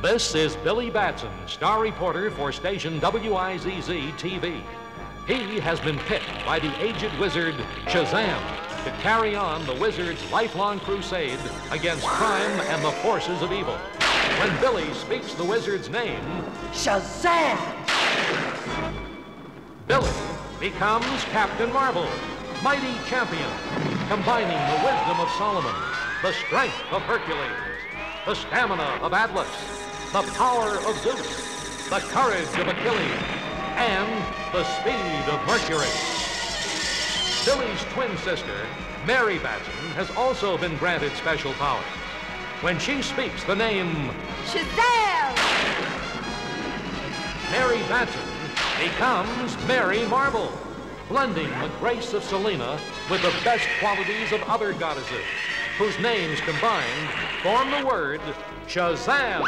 This is Billy Batson, star reporter for station WIZZ-TV. He has been picked by the aged wizard Shazam to carry on the wizard's lifelong crusade against crime and the forces of evil. When Billy speaks the wizard's name, Shazam! Billy becomes Captain Marvel, mighty champion, combining the wisdom of Solomon, the strength of Hercules, the stamina of Atlas, the power of Zeus, the courage of Achilles, and the speed of Mercury. Billy's twin sister, Mary Batson, has also been granted special powers. When she speaks the name Shazam! Mary Batson becomes Mary Marvel, blending the grace of Selena with the best qualities of other goddesses, whose names combined form the word Shazam.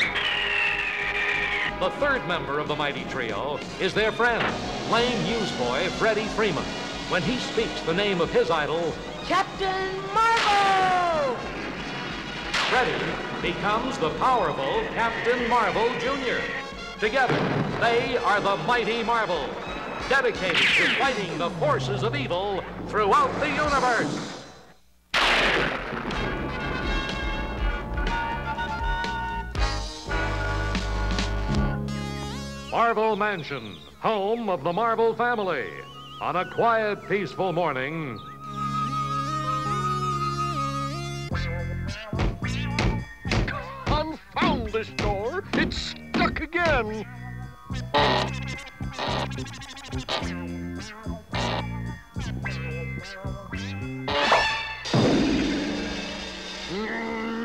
The third member of the mighty trio is their friend, lame newsboy Freddie Freeman, when he speaks the name of his idol, Captain Marvel! Freddie becomes the powerful Captain Marvel Jr. Together, they are the Mighty Marvel, dedicated to fighting the forces of evil throughout the universe. Marvel Mansion, home of the Marvel family. On a quiet, peaceful morning, Confound this door! It's stuck again!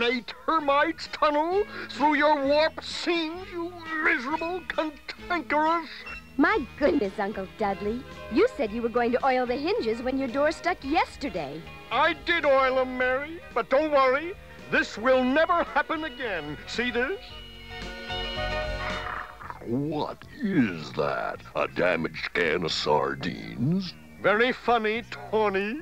A termite's tunnel through your warped seams, you miserable cantankerous! My goodness, Uncle Dudley. You said you were going to oil the hinges when your door stuck yesterday. I did oil them, Mary, but don't worry. This will never happen again. See this? What is that? A damaged can of sardines? Very funny, Tawny.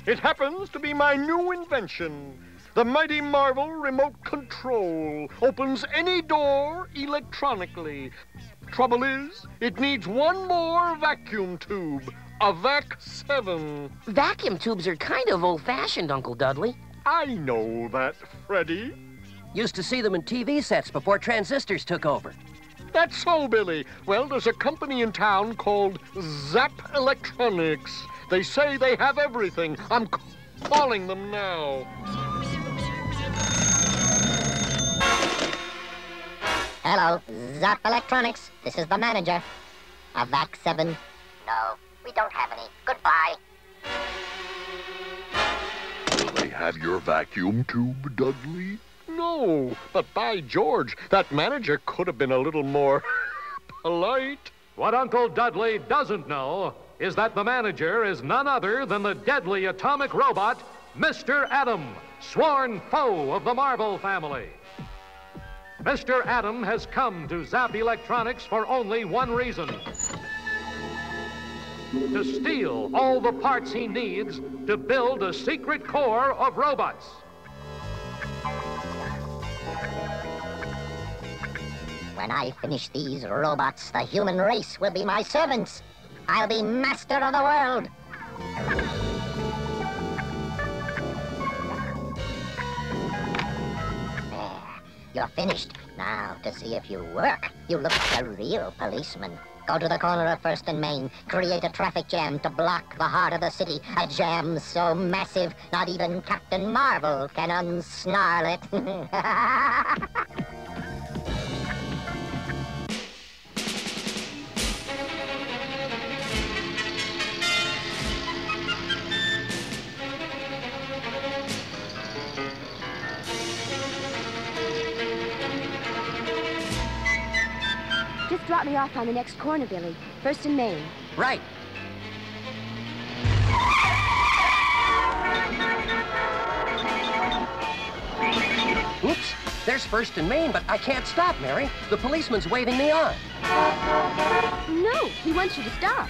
It happens to be my new invention. The Mighty Marvel Remote Control opens any door electronically. Trouble is, it needs one more vacuum tube, a Vac 7. Vacuum tubes are kind of old-fashioned, Uncle Dudley. I know that, Freddie. Used to see them in TV sets before transistors took over. That's so, Billy. Well, there's a company in town called Zap Electronics. They say they have everything. I'm calling them now. Hello, Zap Electronics. This is the manager. A Vac 7. No, we don't have any. Goodbye. They have your vacuum tube, Dudley? No, but by George, that manager could have been a little more polite. What Uncle Dudley doesn't know is that the manager is none other than the deadly atomic robot, Mr. Atom, sworn foe of the Marvel family. Mr. Atom has come to Zap Electronics for only one reason: to steal all the parts he needs to build a secret core of robots. When I finish these robots, the human race will be my servants. I'll be master of the world. There, you're finished. Now, to see if you work, you look like a real policeman. Go to the corner of First and Main, create a traffic jam to block the heart of the city. A jam so massive, not even Captain Marvel can unsnarl it. Just drop me off on the next corner, Billy. First and Main. Right. Oops, there's First and Main, but I can't stop, Mary. The policeman's waving me on. No, he wants you to stop.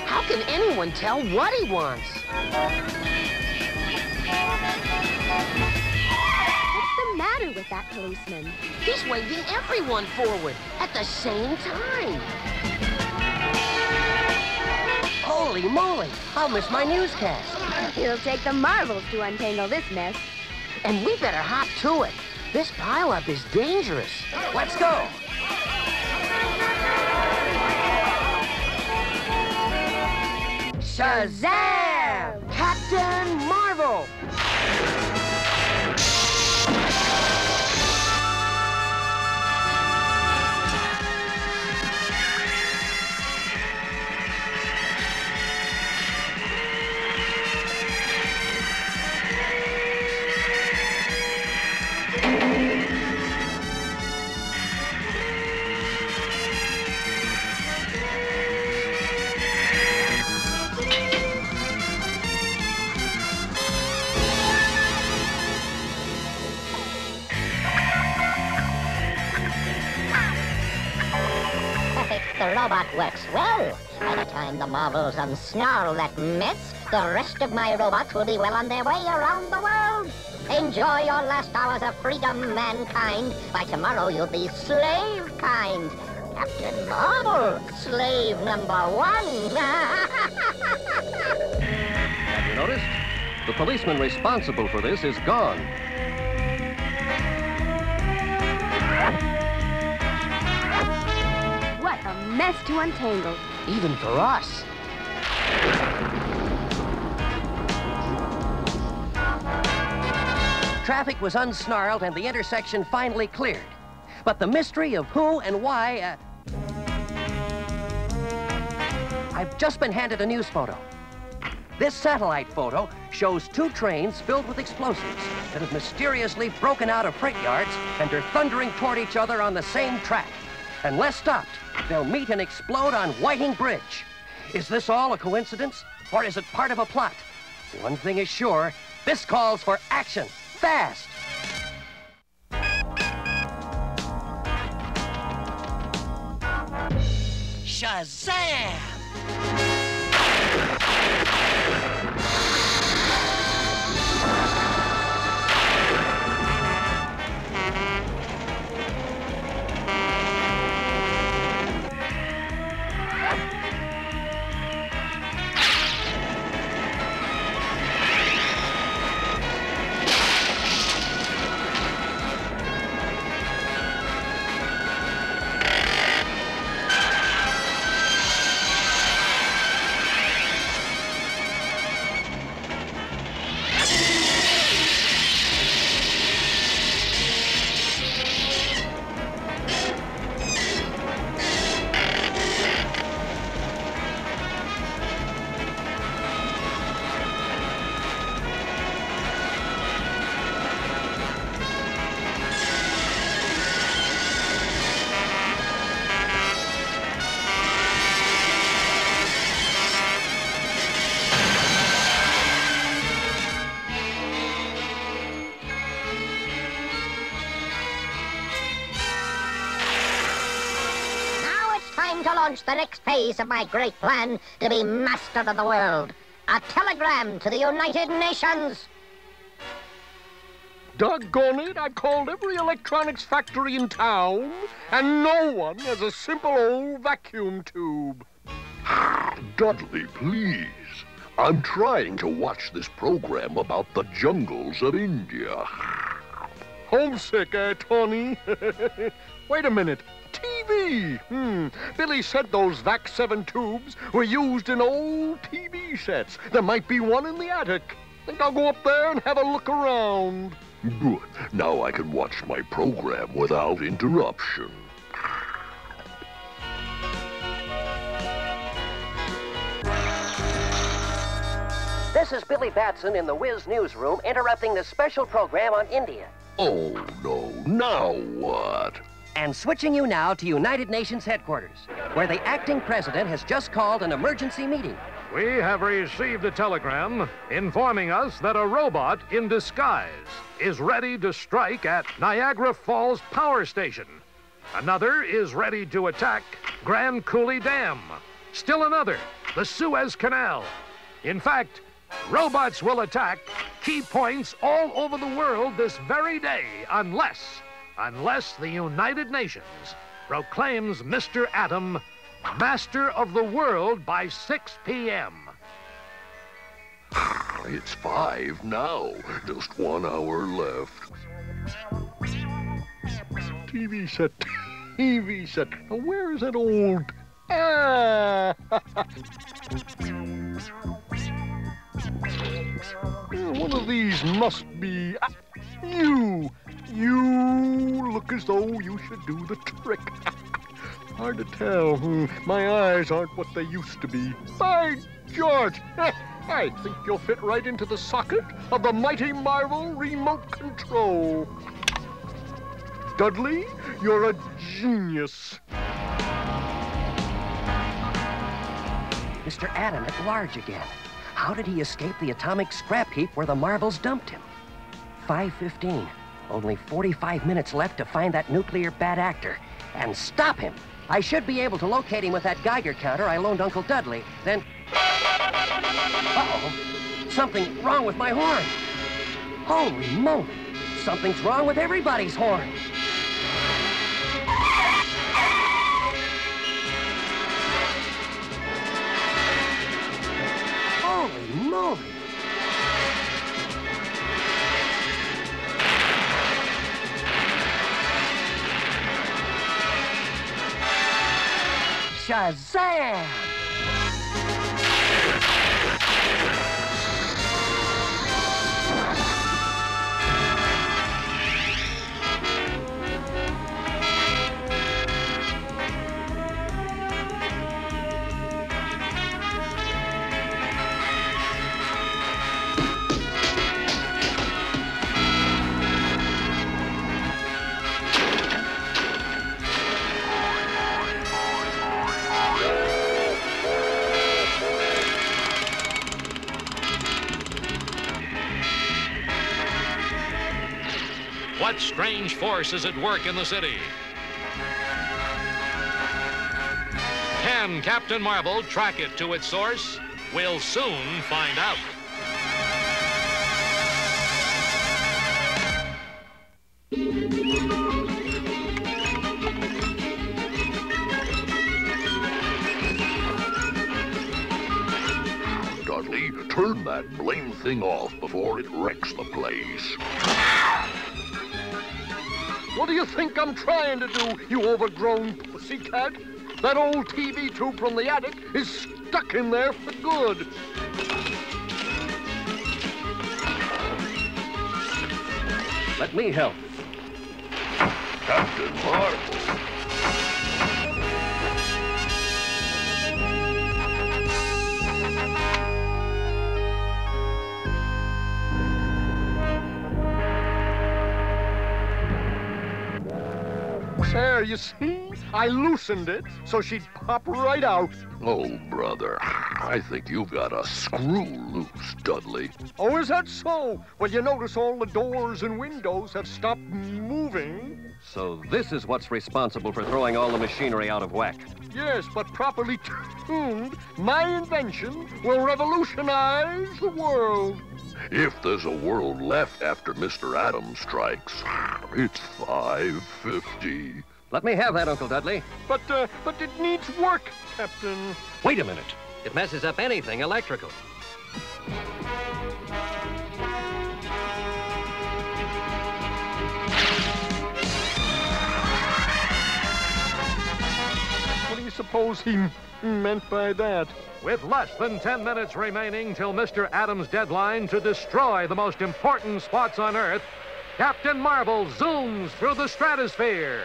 How can anyone tell what he wants? What's the matter with with that policeman. He's waving everyone forward at the same time. Holy moly, I'll miss my newscast. It'll take the marbles to untangle this mess. And we better hop to it. This pileup is dangerous. Let's go. Shazam! Captain Marvel! The robot works well. By the time the Marvels unsnarl that mess, the rest of my robots will be well on their way around the world. Enjoy your last hours of freedom, mankind. By tomorrow, you'll be slave kind. Captain Marvel, slave number 1. Have you noticed? The policeman responsible for this is gone. What a mess to untangle. Even for us. Traffic was unsnarled and the intersection finally cleared. But the mystery of who and why... I've just been handed a news photo. This satellite photo shows 2 trains filled with explosives that have mysteriously broken out of freight yards and are thundering toward each other on the same track. Unless stopped, they'll meet and explode on Whiting Bridge. Is this all a coincidence, or is it part of a plot? One thing is sure, this calls for action, fast. Shazam! To launch the next phase of my great plan to be master of the world. A telegram to the United Nations. Doggone it, I've called every electronics factory in town, and no one has a simple old vacuum tube. Dudley, please. I'm trying to watch this program about the jungles of India. Homesick, Tony? Wait a minute. TV! Billy said those VAC 7 tubes were used in old TV sets. There might be one in the attic. Think I'll go up there and have a look around. Good. Now I can watch my program without interruption. This is Billy Batson in the Whiz newsroom interrupting this special program on India. Oh, no. Now what? And switching you now to United Nations headquarters, where the acting president has just called an emergency meeting. We have received a telegram informing us that a robot in disguise is ready to strike at Niagara Falls Power Station. Another is ready to attack Grand Coulee Dam. Still another, the Suez Canal. In fact, robots will attack key points all over the world this very day, unless the United Nations proclaims Mr. Atom master of the world by 6 p.m. It's 5 now. Just 1 hour left. TV set. TV set. Now, where is that old... Ah! One of these must be... You! You look as though you should do the trick. Hard to tell. My eyes aren't what they used to be. By George! I think you'll fit right into the socket of the Mighty Marvel remote control. Dudley, you're a genius. Mr. Atom at large again. How did he escape the atomic scrap heap where the marbles dumped him? 5:15. Only 45 minutes left to find that nuclear bad actor and stop him. I should be able to locate him with that Geiger counter I loaned Uncle Dudley. Then... Uh-oh. Something wrong with my horn. Holy moly. Something's wrong with everybody's horn. Holy moly. Shazam! What strange force is at work in the city? Can Captain Marvel track it to its source? We'll soon find out. Dudley, turn that blame thing off before it wrecks the place. What do you think I'm trying to do, you overgrown pussycat? That old TV tube from the attic is stuck in there for good. Let me help. Captain Marvel. There, you see? I loosened it so she'd pop right out. Oh, brother, I think you've got a screw loose, Dudley. Oh, is that so? Well, you notice all the doors and windows have stopped moving. So this is what's responsible for throwing all the machinery out of whack. Yes, but properly tuned, my invention will revolutionize the world. If there's a world left after Mr. Atom strikes, it's 5:50. Let me have that, Uncle Dudley. But it needs work, Captain. Wait a minute. It messes up anything electrical. What do you suppose he meant by that? With less than 10 minutes remaining till Mr. Atom's deadline to destroy the most important spots on Earth, Captain Marvel zooms through the stratosphere.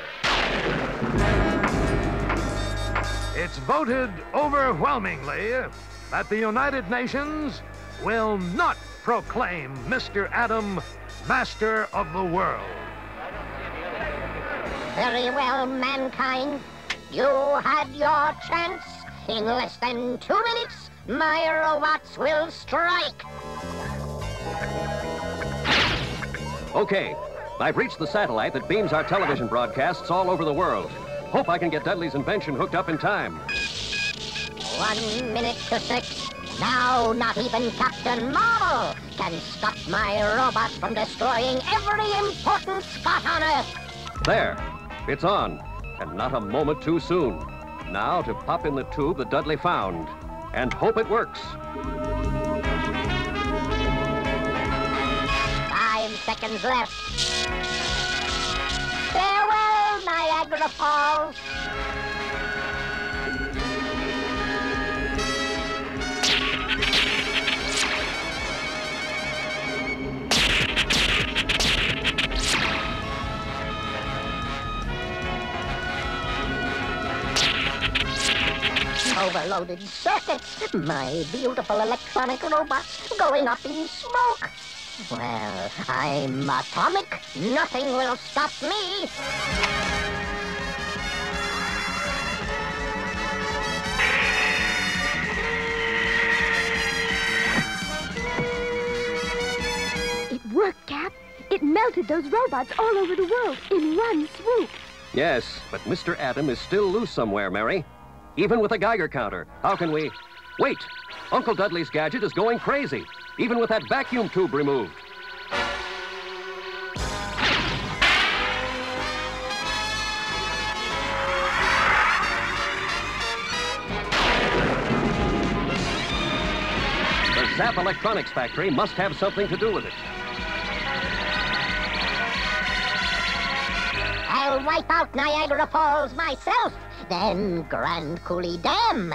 It's voted overwhelmingly that the United Nations will not proclaim Mr. Atom master of the world. Very well, mankind. You had your chance. In less than 2 minutes, my robots will strike. Okay, I've reached the satellite that beams our television broadcasts all over the world. Hope I can get Dudley's invention hooked up in time. 1 minute to 6. Now, not even Captain Marvel can stop my robots from destroying every important spot on Earth. There. It's on. And not a moment too soon. Now to pop in the tube that Dudley found. And hope it works. 5 seconds left. Farewell, Niagara Falls. Overloaded circuits. My beautiful electronic robots going up in smoke. Well, I'm atomic. Nothing will stop me. It worked, Cap. It melted those robots all over the world in one swoop. Yes, but Mr. Atom is still loose somewhere, Mary. Even with a Geiger counter, how can we... Wait! Uncle Dudley's gadget is going crazy, even with that vacuum tube removed. The Zap Electronics factory must have something to do with it. I'll wipe out Niagara Falls myself. Then Grand Coulee Dam.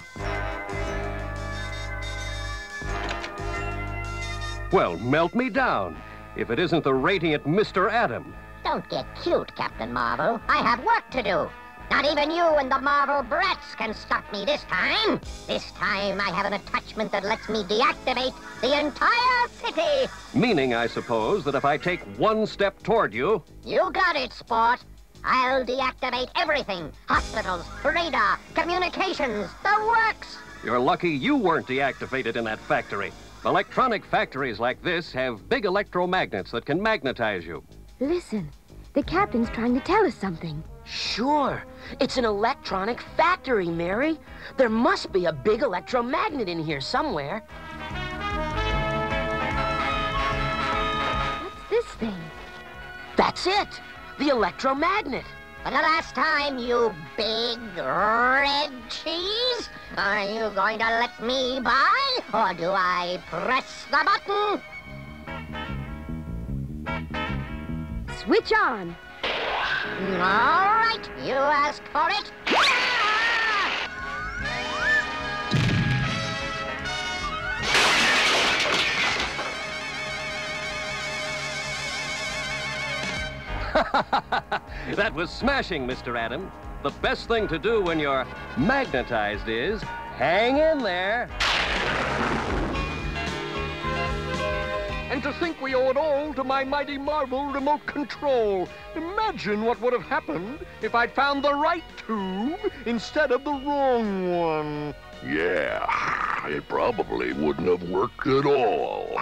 Well, melt me down. If it isn't the rating at Mr. Atom. Don't get cute, Captain Marvel. I have work to do. Not even you and the Marvel brats can stop me this time. This time I have an attachment that lets me deactivate the entire city. Meaning, I suppose, that if I take one step toward you... You got it, sport. I'll deactivate everything. Hospitals, radar, communications, the works. You're lucky you weren't deactivated in that factory. Electronic factories like this have big electromagnets that can magnetize you. Listen, the captain's trying to tell us something. Sure. It's an electronic factory, Mary. There must be a big electromagnet in here somewhere. What's this thing? That's it. The electromagnet. For the last time, you big red cheese? Are you going to let me by, or do I press the button? Switch on. All right, you asked for it. That was smashing, Mr. Atom. The best thing to do when you're magnetized is hang in there. And to think we owe it all to my mighty Marvel remote control. Imagine what would have happened if I'd found the right tube instead of the wrong one. Yeah, it probably wouldn't have worked at all.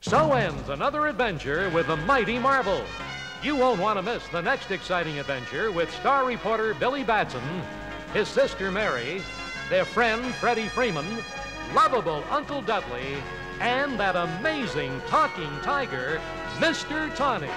So ends another adventure with the Mighty Marvel. You won't want to miss the next exciting adventure with star reporter Billy Batson, his sister Mary, their friend Freddie Freeman, lovable Uncle Dudley, and that amazing talking tiger, Mr. Tawny.